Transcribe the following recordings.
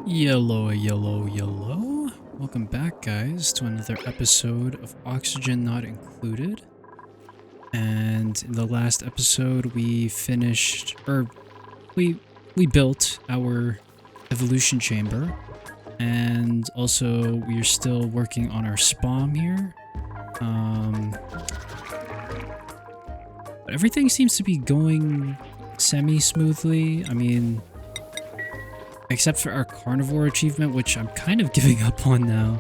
Yellow, yellow, yellow. Welcome back, guys, to another episode of Oxygen Not Included. And in the last episode, we finished, or we built our evolution chamber, and also we are still working on our S.P.O.M here. But everything seems to be going semi-smoothly. I mean, except for our carnivore achievement, which I'm kind of giving up on now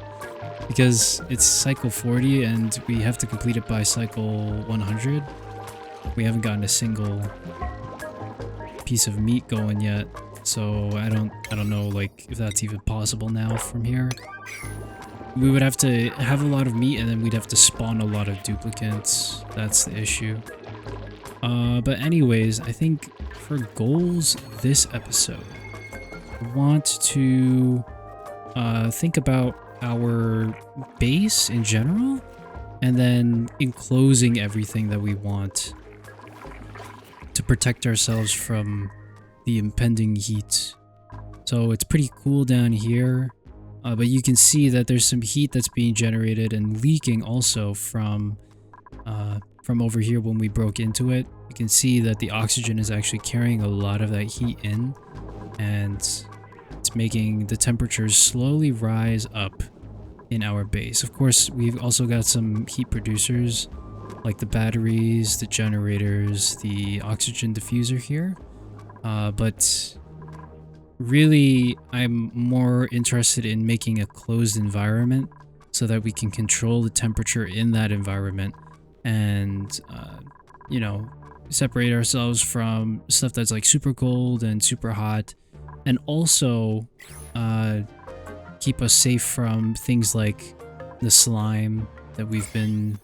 because it's cycle 40 and we have to complete it by cycle 100. We haven't gotten a single piece of meat going yet, so I don't know like if that's even possible now from here. We would have to have a lot of meat and then we'd have to spawn a lot of duplicates. That's the issue. But anyways, I think for goals this episode, want to think about our base in general and then enclosing everything that we want to protect ourselves from the impending heat. So it's pretty cool down here, but you can see that there's some heat that's being generated and leaking also from over here. When we broke into it, you can see that the oxygen is actually carrying a lot of that heat in, and it's making the temperatures slowly rise up in our base. Of course, we've also got some heat producers like the batteries, the generators, the oxygen diffuser here. But really, I'm more interested in making a closed environment so that we can control the temperature in that environment and, you know, separate ourselves from stuff that's like super cold and super hot. And also keep us safe from things like the slime that we've been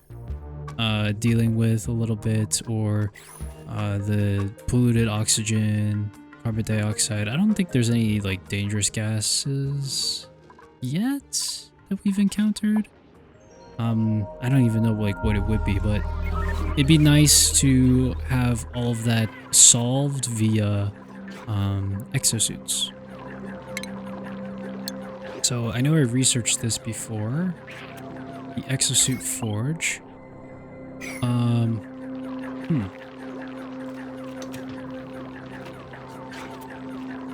dealing with a little bit, or the polluted oxygen, carbon dioxide. I don't think there's any like dangerous gases yet that we've encountered. I don't even know like what it would be, but it'd be nice to have all of that solved via exosuits. So I know I researched this before. The exosuit forge.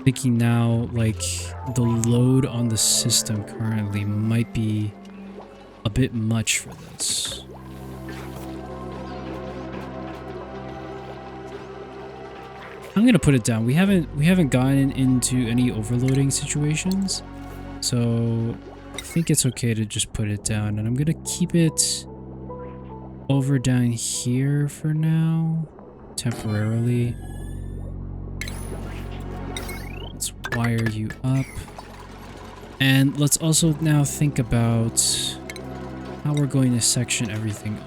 Thinking now, like the load on the system currently might be a bit much for this. I'm gonna put it down. We haven't gotten into any overloading situations, so I think it's okay to just put it down. And I'm gonna keep it over down here for now, temporarily. Let's wire you up, and let's also now think about how we're going to section everything off.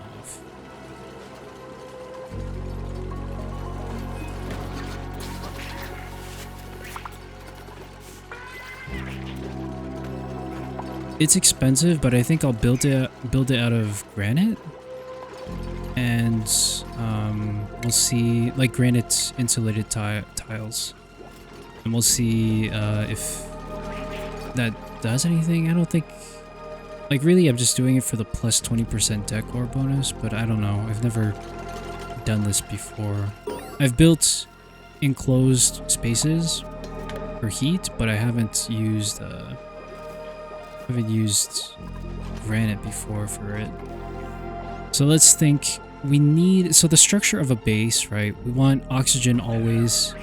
It's expensive, but I think I'll build it out of granite, and we'll see, like granite insulated tiles, and we'll see if that does anything. I don't think, like, really I'm just doing it for the plus 20% decor bonus, but I don't know. I've never done this before. I've built enclosed spaces for heat, but I haven't used granite before for it. So let's think. We need, so the structure of a base, right? We want oxygen always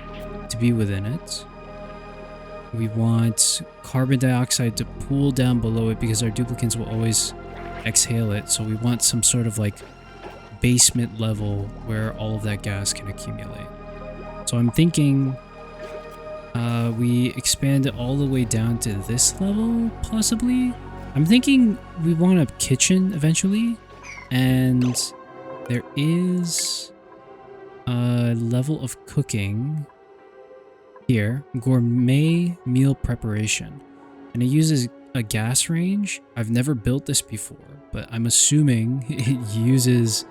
to be within it. We want carbon dioxide to pool down below it because our duplicants will always exhale it. So we want some sort of like basement level where all of that gas can accumulate. So I'm thinking we expand it all the way down to this level, possibly. I'm thinking we want a kitchen eventually, and there is a level of cooking here, gourmet meal preparation, and it uses a gas range. I've never built this before, but I'm assuming it uses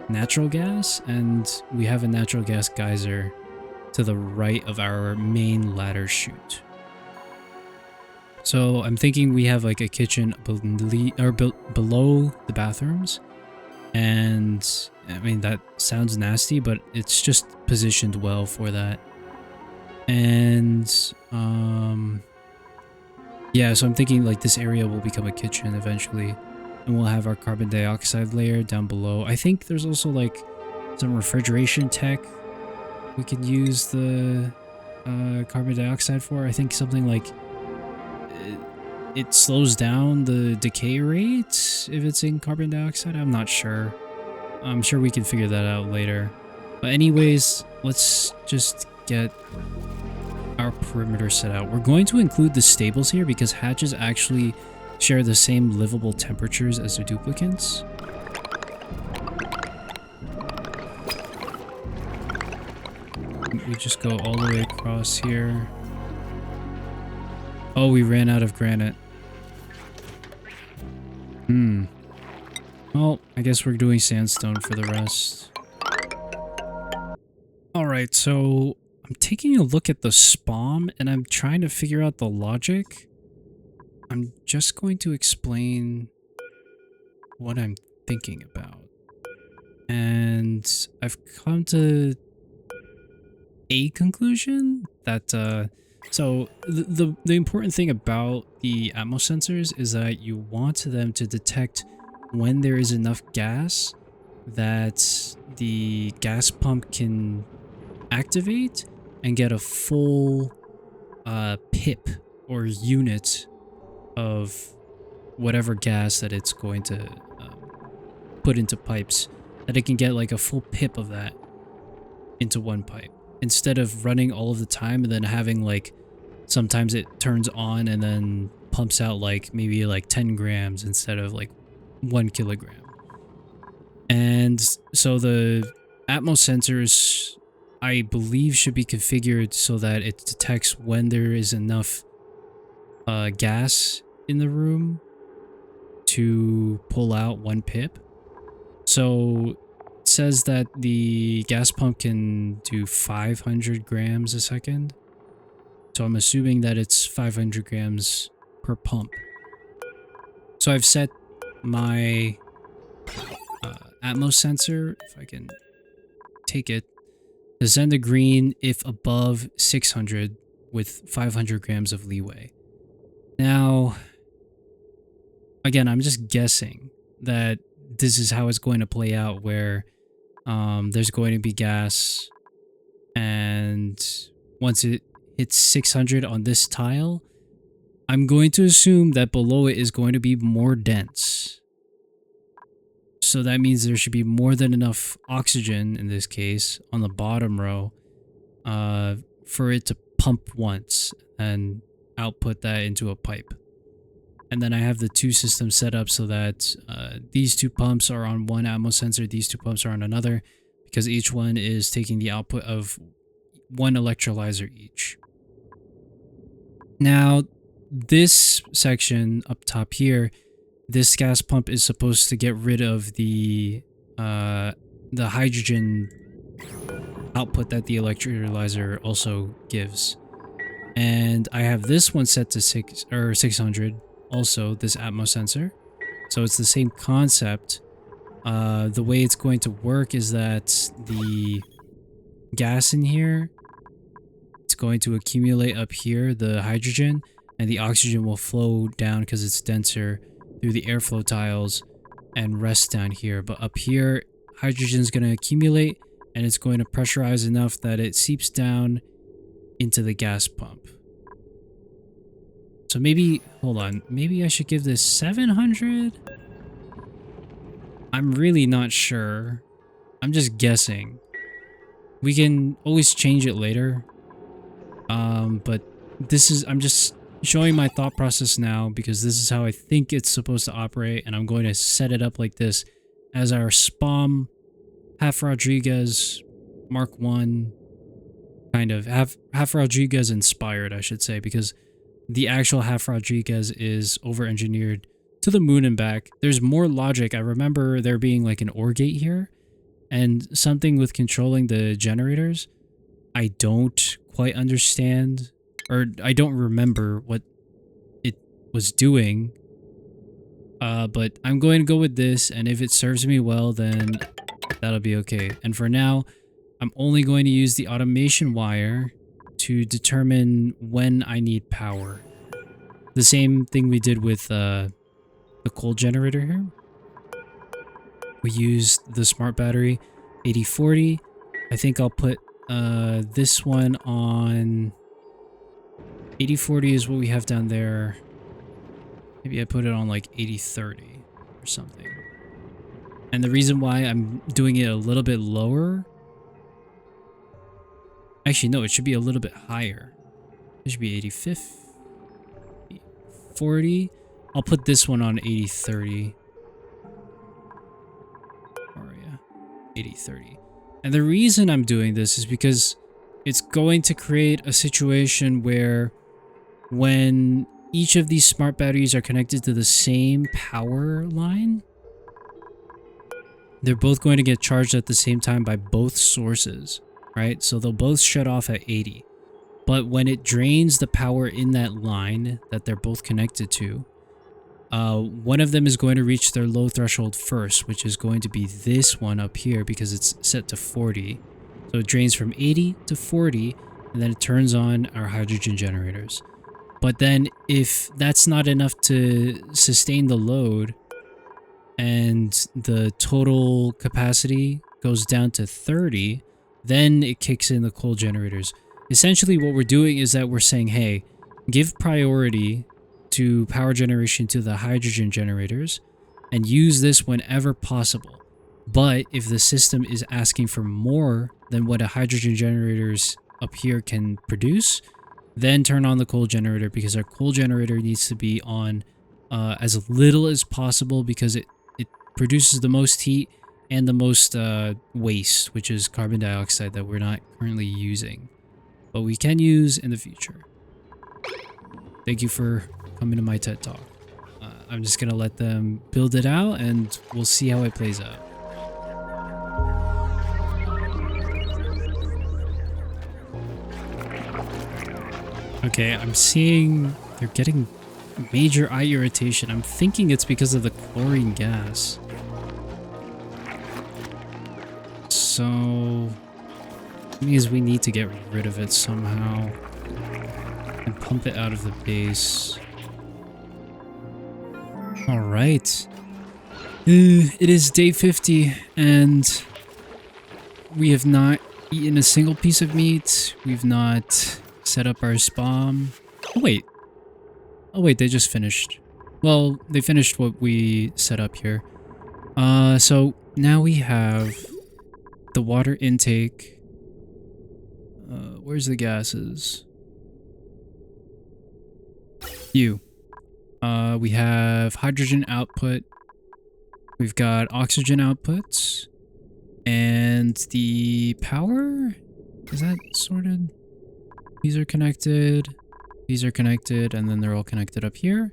natural gas, and we have a natural gas geyser to the right of our main ladder chute. So I'm thinking we have like a kitchen below the bathrooms. And I mean, that sounds nasty, but it's just positioned well for that. And yeah, so I'm thinking like this area will become a kitchen eventually. And we'll have our carbon dioxide layer down below. I think there's also like some refrigeration tech we could use the carbon dioxide for. I think something like it slows down the decay rate if it's in carbon dioxide. I'm not sure. I'm sure we can figure that out later. But anyways, let's just get our perimeter set out. We're going to include the stables here because hatches actually share the same livable temperatures as their duplicates. We just go all the way across here. Oh, we ran out of granite. Well, I guess we're doing sandstone for the rest. Alright, so I'm taking a look at the S.P.O.M and I'm trying to figure out the logic. I'm just going to explain what I'm thinking about. And I've come to a conclusion that so the important thing about the atmos sensors is that you want them to detect when there is enough gas that the gas pump can activate and get a full pip or unit of whatever gas that it's going to put into pipes, that it can get like a full pip of that into one pipe instead of running all of the time and then having like sometimes it turns on and then pumps out like maybe like 10 grams instead of like 1 kilogram. And so the atmos sensors, I believe, should be configured so that it detects when there is enough gas in the room to pull out 1 pip. So it says that the gas pump can do 500 grams a second. So I'm assuming that it's 500 grams per pump. So I've set my atmos sensor, if I can take it, to send a green if above 600 with 500 grams of leeway. Now, again, I'm just guessing that this is how it's going to play out, where there's going to be gas, and once it hits 600 on this tile, I'm going to assume that below it is going to be more dense. So that means there should be more than enough oxygen, in this case, on the bottom row, for it to pump once and output that into a pipe. And then I have the two systems set up so that these two pumps are on one atmos sensor, these two pumps are on another, because each one is taking the output of one electrolyzer each. Now, this section up top here, this gas pump is supposed to get rid of the hydrogen output that the electrolyzer also gives. And I have this one set to 600, also this atmos sensor. So it's the same concept. The way it's going to work is that the gas in here, it's going to accumulate up here, the hydrogen, and the oxygen will flow down because it's denser through the airflow tiles and rest down here. But up here, hydrogen is going to accumulate and it's going to pressurize enough that it seeps down into the gas pump. So maybe, hold on, maybe I should give this 700? I'm really not sure. I'm just guessing. We can always change it later. But this is, I'm just showing my thought process now because this is how I think it's supposed to operate, and I'm going to set it up like this as our S.P.O.M half Rodriguez Mark 1, kind of half Rodriguez inspired, I should say, because the actual half Rodriguez is over-engineered to the moon and back. There's more logic. I remember there being like an OR gate here and something with controlling the generators. I don't quite understand, or I don't remember what it was doing. But I'm going to go with this, and if it serves me well, then that'll be okay. And for now, I'm only going to use the automation wire to determine when I need power. The same thing we did with the coal generator here. We used the smart battery 8040. I think I'll put this one on 8040 is what we have down there. Maybe I put it on like 8030 or something. And the reason why I'm doing it a little bit lower... Actually, no, it should be a little bit higher. It should be 8050. 40. I'll put this one on 8030. Or yeah, 8030. And the reason I'm doing this is because it's going to create a situation where when each of these smart batteries are connected to the same power line, they're both going to get charged at the same time by both sources, right? So they'll both shut off at 80. But when it drains the power in that line that they're both connected to, one of them is going to reach their low threshold first, which is going to be this one up here because it's set to 40. So it drains from 80 to 40, and then it turns on our hydrogen generators. But then if that's not enough to sustain the load and the total capacity goes down to 30, then it kicks in the coal generators. Essentially what we're doing is that we're saying, hey, give priority to power generation to the hydrogen generators and use this whenever possible. But if the system is asking for more than what a hydrogen generators up here can produce, then turn on the coal generator, because our coal generator needs to be on as little as possible because it produces the most heat and the most waste, which is carbon dioxide that we're not currently using, but we can use in the future. Thank you for coming to my TED Talk. I'm just gonna let them build it out and we'll see how it plays out. Okay, I'm seeing they're getting major eye irritation. I'm thinking it's because of the chlorine gas. So it means we need to get rid of it somehow and pump it out of the base. All right. It is day 50 and we have not eaten a single piece of meat. We've not set up our S.P.O.M. Oh wait, they just finished. Well, they finished what we set up here. So now we have the water intake. Where's the gases? We have hydrogen output. We've got oxygen outputs. And the power? Is that sorted? These are connected. These are connected, and then they're all connected up here.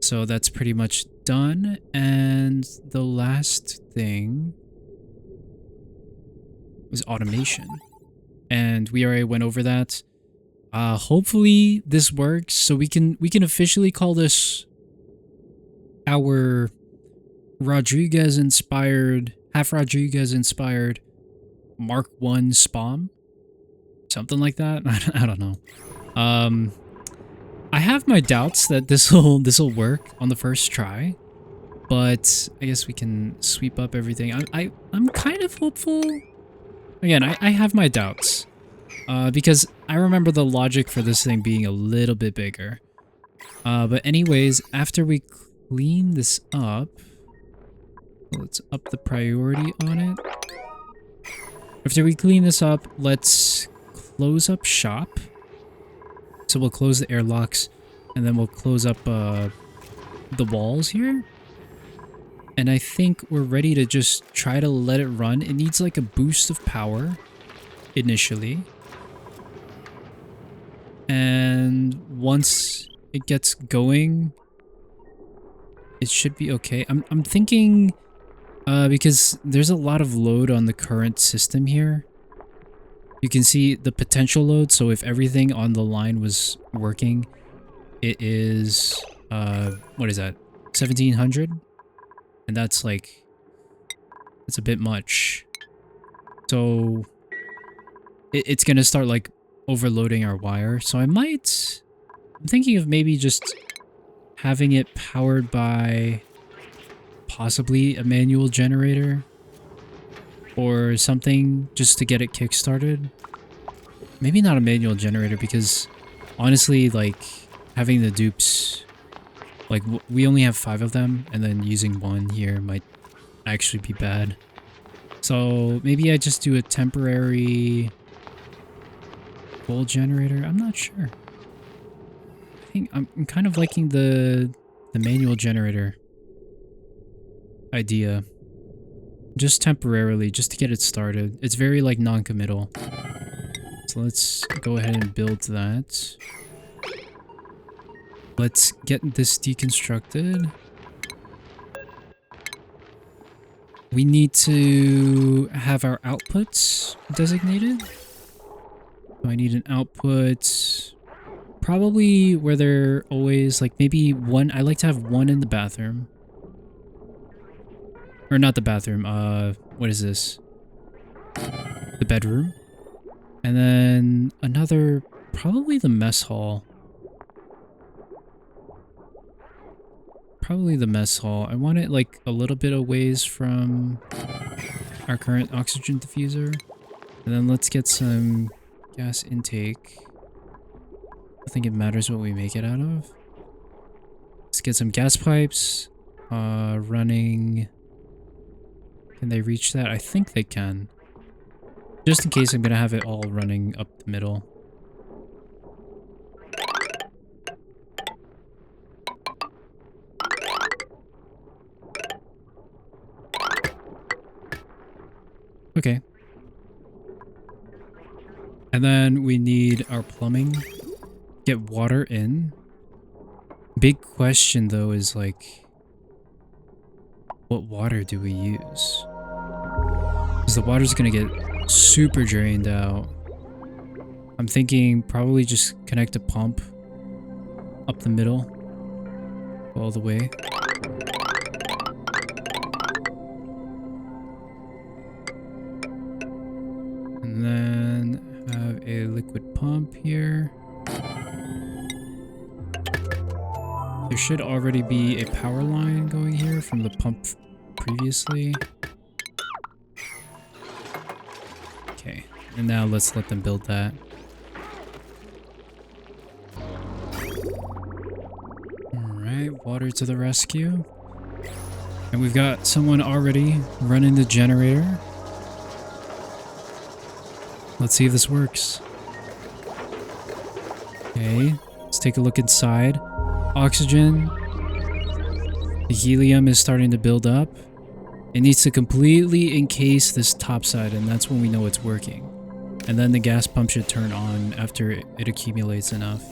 So that's pretty much done. And the last thing is automation. And we already went over that. Hopefully this works, so we can officially call this our Rodriguez inspired Mark 1 S.P.O.M. Something like that. I don't know. I have my doubts that this'll work on the first try, but I guess we can sweep up everything. I'm kind of hopeful. Again, I have my doubts. Because I remember the logic for this thing being a little bit bigger. But anyways, after we clean this up, let's up the priority on it. After we clean this up, let's close up shop. So we'll close the airlocks, and then we'll close up the walls here. And I think we're ready to just try to let it run. It needs like a boost of power initially. And once it gets going, it should be okay. I'm thinking, because there's a lot of load on the current system here. You can see the potential load, so if everything on the line was working, it is what is that? 1700? And that's like, it's a bit much. So it's gonna start like overloading our wire. So I'm thinking of maybe just having it powered by possibly a manual generator or something just to get it kickstarted. Maybe not a manual generator because honestly, like having the dupes, like we only have 5 of them and then using one here might actually be bad. So maybe I just do a temporary full generator. I'm not sure. I think I'm kind of liking the manual generator idea. Just temporarily, just to get it started. It's very like non-committal. So let's go ahead and build that. Let's get this deconstructed. We need to have our outputs designated. So I need an output probably where they're always like maybe one. I like to have one in the bathroom. Or not the bathroom, what is this? The bedroom. And then another, probably the mess hall. Probably the mess hall. I want it like a little bit away from our current oxygen diffuser. And then let's get some gas intake. I think it matters what we make it out of. Let's get some gas pipes running. Can they reach that? I think they can. Just in case, I'm gonna have it all running up the middle. Okay. And then we need our plumbing. Get water in. Big question though is like, what water do we use? Because the water's gonna get super drained out. I'm thinking probably just connect a pump up the middle all the way. And then have a liquid pump here. There should already be a power line going here from the pump previously. Okay, and now let's let them build that. Alright, water to the rescue. And we've got someone already running the generator. Let's see if this works. Okay, let's take a look inside. Oxygen. The helium is starting to build up. It needs to completely encase this top side, and that's when we know it's working. And then the gas pump should turn on after it accumulates enough.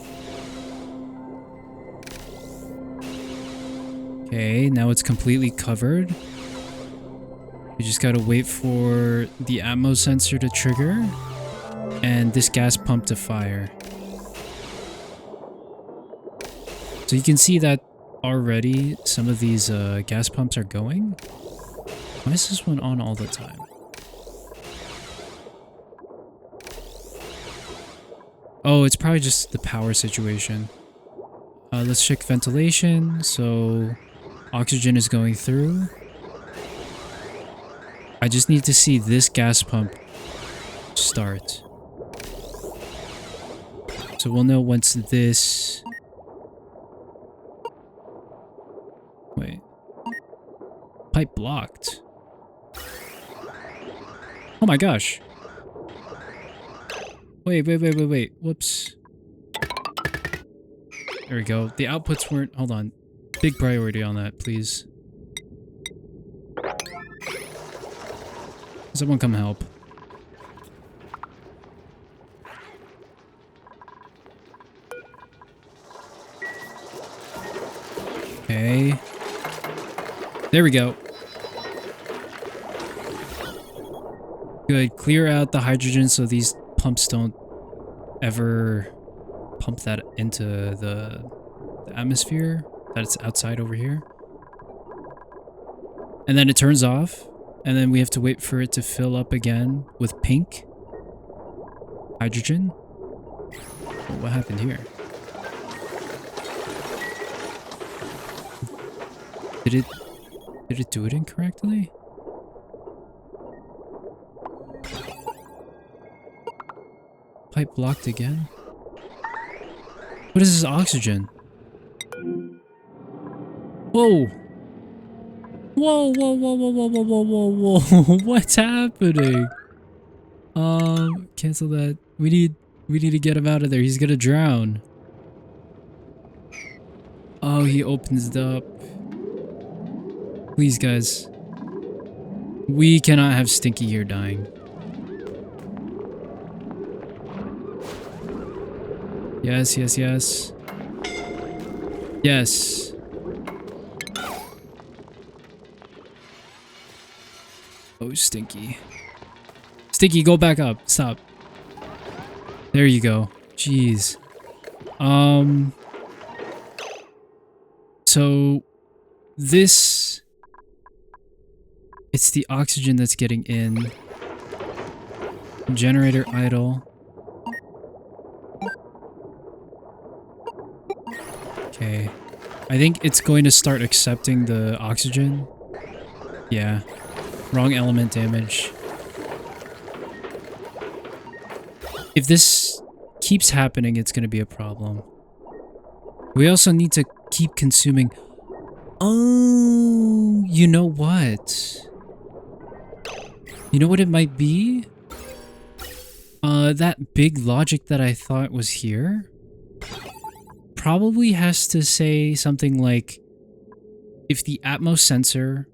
Okay, now it's completely covered. We just gotta wait for the atmo sensor to trigger and this gas pump to fire. So you can see that already some of these gas pumps are going. Why is this one on all the time? Oh, it's probably just the power situation. Let's check ventilation. So oxygen is going through. I just need to see this gas pump start. So we'll know once this... Wait. Pipe blocked. Oh my gosh. Wait. Whoops. There we go. The outputs weren't... Hold on. Big priority on that, please. Someone come help. Okay. There we go. Good. Clear out the hydrogen so these pumps don't ever pump that into the atmosphere. That's outside over here. And then it turns off. And then we have to wait for it to fill up again with pink hydrogen. What happened here? Did it do it incorrectly? Pipe blocked again? What is this oxygen? Whoa! Whoa, whoa, whoa, whoa, whoa, whoa, whoa, whoa, whoa. What's happening? Cancel that. We need to get him out of there. He's gonna drown. Oh, he opens it up. Please, guys. We cannot have Stinky here dying. Yes, yes, yes. Yes. Oh, Stinky. Stinky, go back up. Stop. There you go. Jeez. So this, it's the oxygen that's getting in. Generator idle. Okay. I think it's going to start accepting the oxygen. Yeah. Wrong element damage. If this keeps happening, it's going to be a problem. We also need to keep consuming. Oh, you know what? You know what it might be? That big logic that I thought was here probably has to say something like, if the Atmos sensor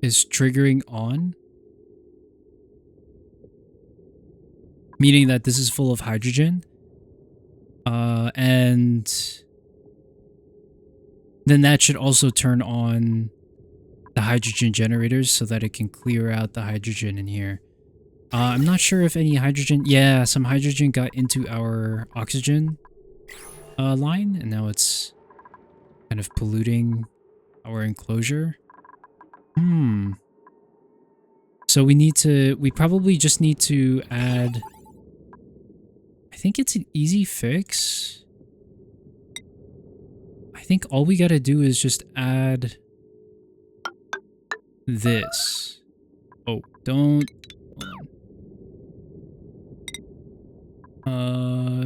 is triggering on, meaning that this is full of hydrogen, and then that should also turn on the hydrogen generators so that it can clear out the hydrogen in here. I'm not sure if any hydrogen... Yeah, some hydrogen got into our oxygen line, and now it's kind of polluting our enclosure. So we probably just need to add... I think it's an easy fix. I think all we gotta do is just add this. Oh, don't...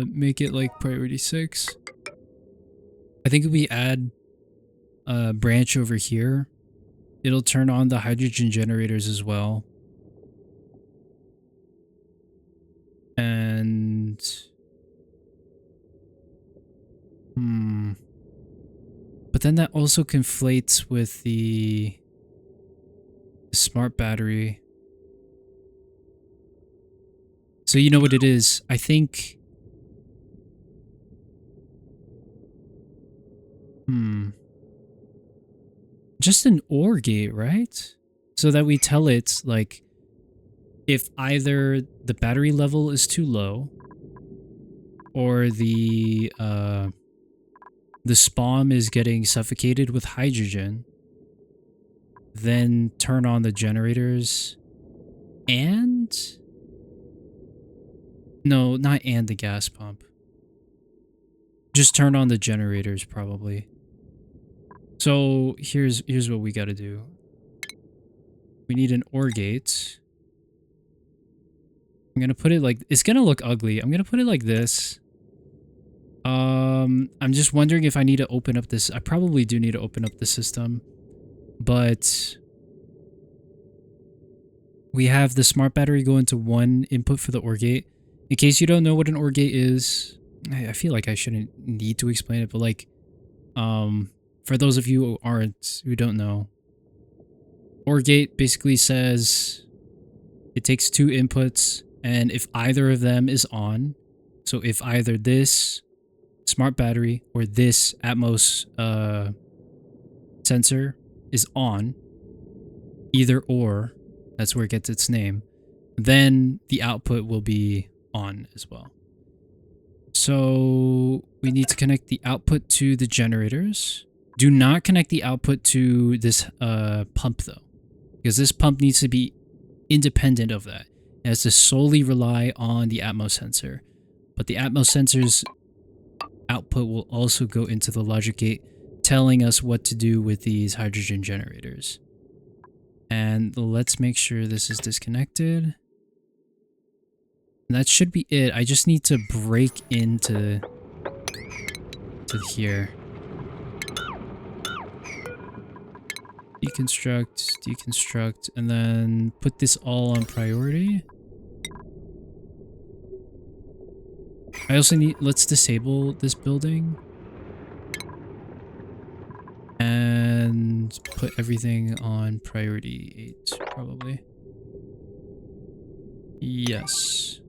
make it like priority 6. I think if we add a branch over here, it'll turn on the hydrogen generators as well. And... But then that also conflates with the smart battery. So you know what it is. I think... Just an OR gate, right? So that we tell it, like, if either the battery level is too low, or the S.P.O.M is getting suffocated with hydrogen, then turn on the generators and... No, not and the gas pump. Just turn on the generators, probably. So here's what we gotta do. We need an OR gate. I'm gonna put it like... It's gonna look ugly. I'm gonna put it like this. I'm just wondering if I need to open up this... I probably do need to open up the system. But... we have the smart battery go into one input for the OR gate. In case you don't know what an OR gate is... I feel like I shouldn't need to explain it, but like... for those of you who don't know, OR gate basically says it takes 2 inputs, and if either of them is on, so if either this smart battery or this Atmos sensor is on, either or, that's where it gets its name, then the output will be on as well. So we need to connect the output to the generators. Do not connect the output to this pump though, because this pump needs to be independent of that. It has to solely rely on the Atmos sensor, but the Atmos sensor's output will also go into the logic gate, telling us what to do with these hydrogen generators. And let's make sure this is disconnected. And that should be it. I just need to break into here. Deconstruct, and then put this all on priority. I also need, let's disable this building. And put everything on priority 8, probably. Yes.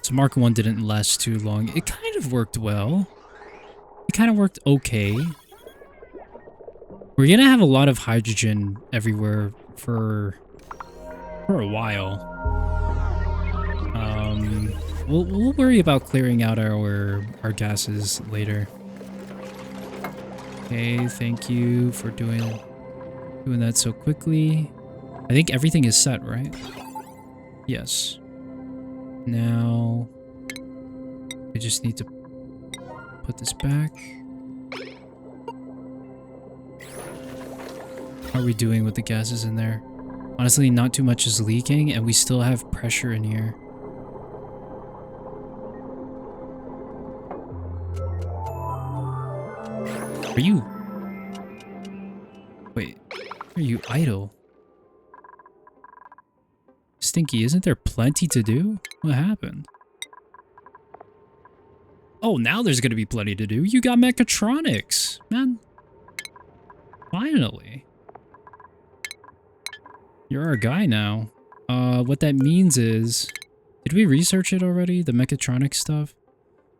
So Mark 1 didn't last too long. It kind of worked well. It kind of worked okay. We're gonna have a lot of hydrogen everywhere for a while. We'll worry about clearing out our gases later. Okay, thank you for doing that so quickly. I think everything is set, right? Yes. Now I just need to put this back. How are we doing with the gases in there? Honestly, not too much is leaking, and we still have pressure in here. Are you... Wait, are you idle? Stinky, isn't there plenty to do? What happened? Oh, now there's gonna be plenty to do. You got mechatronics, man. Finally. You're our guy now. What that means is... Did we research it already? The mechatronics stuff?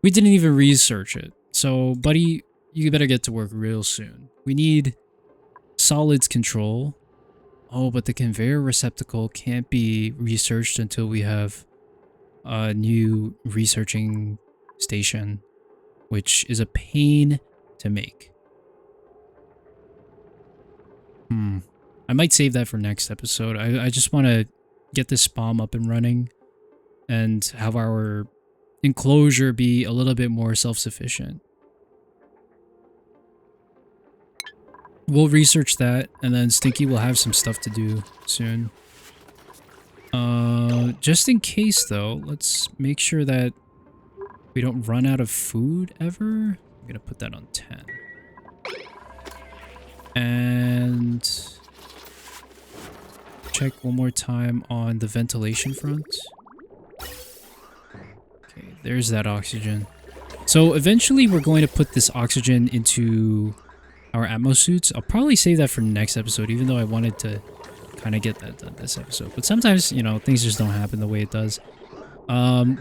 We didn't even research it. So, buddy, you better get to work real soon. We need solids control. Oh, but the conveyor receptacle can't be researched until we have a new researching station, which is a pain to make. I might save that for next episode. I just want to get this S.P.O.M up and running and have our enclosure be a little bit more self-sufficient. We'll research that, and then Stinky will have some stuff to do soon. Just in case though, let's make sure that we don't run out of food ever. I'm gonna put that on 10. And check one more time on the ventilation front. Okay, there's that oxygen. So eventually we're going to put this oxygen into our Atmos suits. I'll probably save that for next episode, even though I wanted to kind of get that done this episode. But sometimes, you know, things just don't happen the way it does.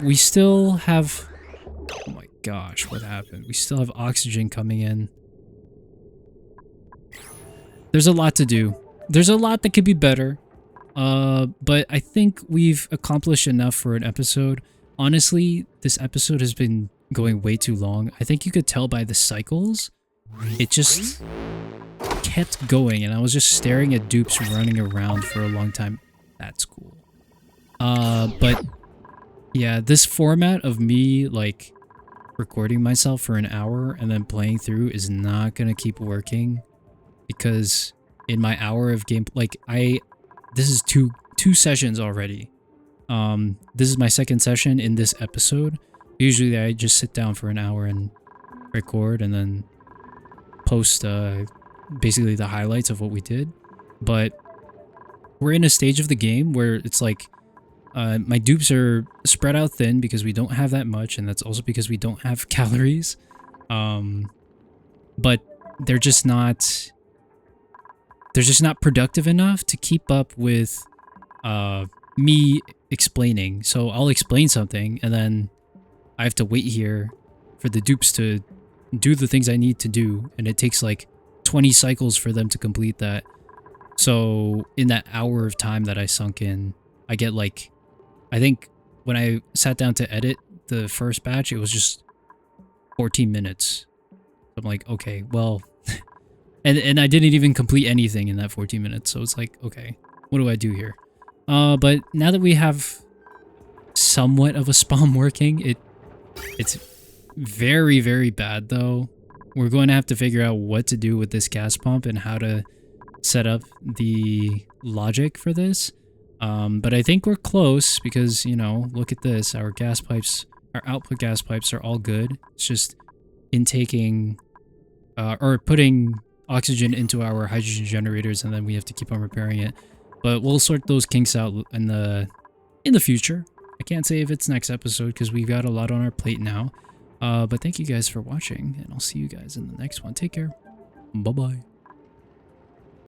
We still have... Oh my gosh, what happened? We still have oxygen coming in. There's a lot to do. There's a lot that could be better. But I think we've accomplished enough for an episode. Honestly, this episode has been going way too long. I think you could tell by the cycles. It just kept going, and I was just staring at dupes running around for a long time. That's cool. But yeah, this format of me like recording myself for an hour and then playing through is not gonna keep working, because in my hour of game, like this is two sessions already. This is my second session in this episode. Usually I just sit down for an hour and record and then post basically the highlights of what we did. But we're in a stage of the game where it's like my dupes are spread out thin because we don't have that much, and that's also because we don't have calories. But they're just not productive enough to keep up with me explaining. So I'll explain something and then I have to wait here for the dupes to do the things I need to do, and it takes like 20 cycles for them to complete that. So in that hour of time that I sunk in, I get like, I think when I sat down to edit the first batch, it was just 14 minutes. I'm like, okay, well, and I didn't even complete anything in that 14 minutes. So it's like, okay, what do I do here? But now that we have somewhat of a S.P.O.M working, it's very, very bad though. We're going to have to figure out what to do with this gas pump and how to set up the logic for this. But I think we're close because, you know, look at this. Our gas pipes, our output gas pipes are all good. It's just intaking or putting oxygen into our hydrogen generators, and then we have to keep on repairing it. But we'll sort those kinks out in the future. I can't say if it's next episode because we've got a lot on our plate now. But thank you guys for watching, and I'll see you guys in the next one. Take care. Bye-bye.